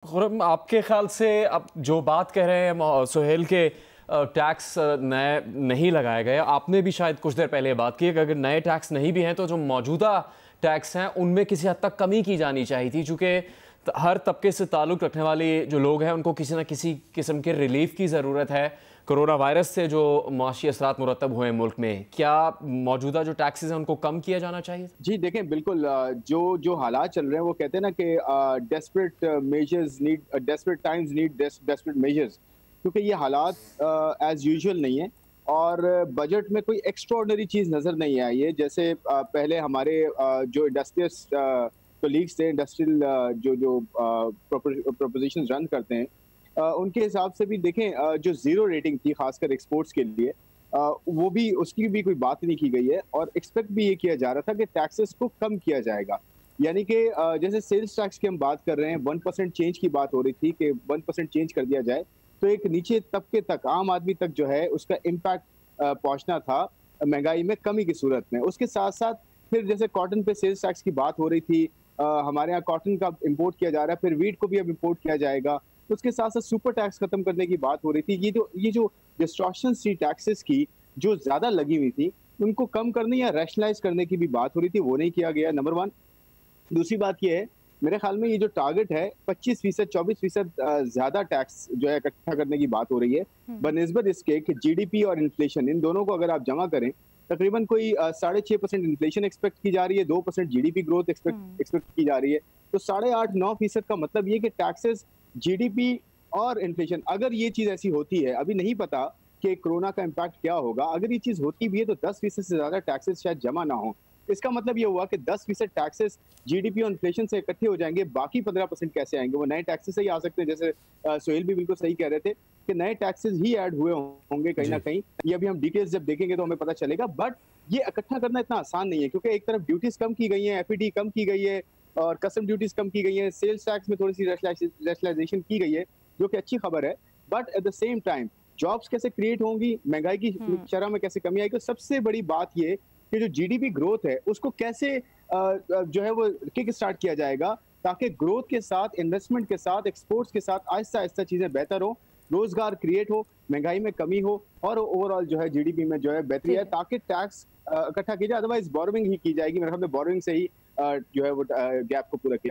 खुरम, आपके ख्याल से अब जो बात कह रहे हैं सुहेल के टैक्स नए नहीं लगाए गए, आपने भी शायद कुछ देर पहले ये बात की कि अगर नए टैक्स नहीं भी हैं तो जो मौजूदा टैक्स हैं उनमें किसी हद तक कमी की जानी चाहिए थी, चूँकि हर तबके से ताल्लुक़ रखने वाले जो लोग हैं उनको किसी न किसी किस्म के रिलीफ की ज़रूरत है। कोरोना वायरस से जो मुआशी असरात मुरतब हुए हैं मुल्क में, क्या मौजूदा जो टैक्सेस हैं उनको कम किया जाना चाहिए? जी, देखें बिल्कुल जो जो हालात चल रहे हैं वो कहते हैं ना कि desperate measures need desperate times need desperate measures, क्योंकि ये हालात एज़ यूजुअल नहीं है और बजट में कोई एक्स्ट्राऑर्डिनरी चीज़ नज़र नहीं आई है। जैसे पहले हमारे जो इंडस्ट्रियस कलीग्स थे, इंडस्ट्रियल जो जो प्रोपोज़िशंस रन करते हैं, उनके हिसाब से भी देखें जो ज़ीरो रेटिंग थी खासकर एक्सपोर्ट्स के लिए, वो भी उसकी भी कोई बात नहीं की गई है और एक्सपेक्ट भी ये किया जा रहा था कि टैक्सेस को कम किया जाएगा। यानी कि जैसे सेल्स टैक्स की हम बात कर रहे हैं, 1% चेंज की बात हो रही थी कि 1% चेंज कर दिया जाए, तो एक नीचे तबके तक, आम आदमी तक जो है उसका इम्पैक्ट पहुँचना था महँगाई में कमी की सूरत में। उसके साथ-साथ फिर जैसे कॉटन पे सेल्स टैक्स की बात हो रही थी, हमारे यहाँ कॉटन का इम्पोर्ट किया जा रहा है, फिर व्हीट को भी अब इम्पोर्ट किया जाएगा। तो उसके साथ-साथ सुपर टैक्स खत्म करने की बात हो रही थी। ये जो डिस्टॉर्शंस थी टैक्सेस की, जो ज़्यादा लगी हुई थी, उनको कम करने या रैशनलाइज़ करने की भी बात हो रही थी, वो नहीं किया गया, नंबर 1। दूसरी बात ये है, मेरे ख़्याल में ये जो टारगेट है 25% 24% ज़्यादा टैक्स जो है इकट्ठा करने की बात हो रही है, हुँ। बनिस्बत इसके कि जीडीपी और इन्फ्लेशन इन दोनों को अगर आप जमा करें, तकरीबन कोई 6.5% इन्फ्लेशन एक्सपेक्ट की जा रही है, 2% जीडीपी ग्रोथ हुँ। एक्सपेक्ट की जा रही है। तो 8.5-9% का मतलब ये कि टैक्सेस, जीडीपी और इन्फ्लेशन, अगर ये चीज़ ऐसी होती है, अभी नहीं पता कि कोरोना का इम्पैक्ट क्या होगा, अगर ये चीज़ होती भी है तो 10% से ज़्यादा टैक्सेस शायद जमा ना हो। इसका मतलब ये हुआ कि 10% टैक्सेस जीडीपी और इन्फ्लेशन से इकट्ठे हो जाएँगे, बाकी 15% कैसे आएँगे? वो नए टैक्सेस से ही आ सकते हैं, जैसे सुहेल भी बिल्कुल सही कह रहे थे कि नए टैक्सेस ही ऐड हुए होंगे कहीं न जी। कहीं। ये अभी हम डिटेल्स जब देखेंगे तो हमें पता चलेगा, बट ये इकट्ठा करना इतना आसान नहीं है, क्योंकि एक तरफ ड्यूटीज़ कम की गई हैं, एफईडी कम की गई है और कस्टम ड्यूटीज़ कम की गई हैं, सेल्स टैक्स में थोड़ी-सी रैशनलाइज़ेशन की गई है, जो कि अच्छी खबर है। But at the same time jobs कैसे क्रिएट होंगी, महँगाई की हुँ। शरह में कैसे कमी आएगी, और सबसे बड़ी बात ये कि जो जीडीपी ग्रोथ है, उसको कैसे जो है वो किक स्टार्ट किया जाएगा, ताकि ग्रोथ के साथ, इन्वेस्टमेंट के साथ, एक्सपोर्ट्स के साथ आहिस्ता-आहिस्ता चीज़ें बेहतर हों, रोज़गार क्रिएट हो, महँगाई में कमी हो और ओवरऑल जो है जीडीपी में जो है बेहतरी आए, ठीक है। ताकि टैक्स इकट्ठा किया जाए। अदरवाइज़ बोरोइंग ही की जाएगी। मेरे ख्याल में बोरोइंग से ही जो है वो गैप को पूरा किया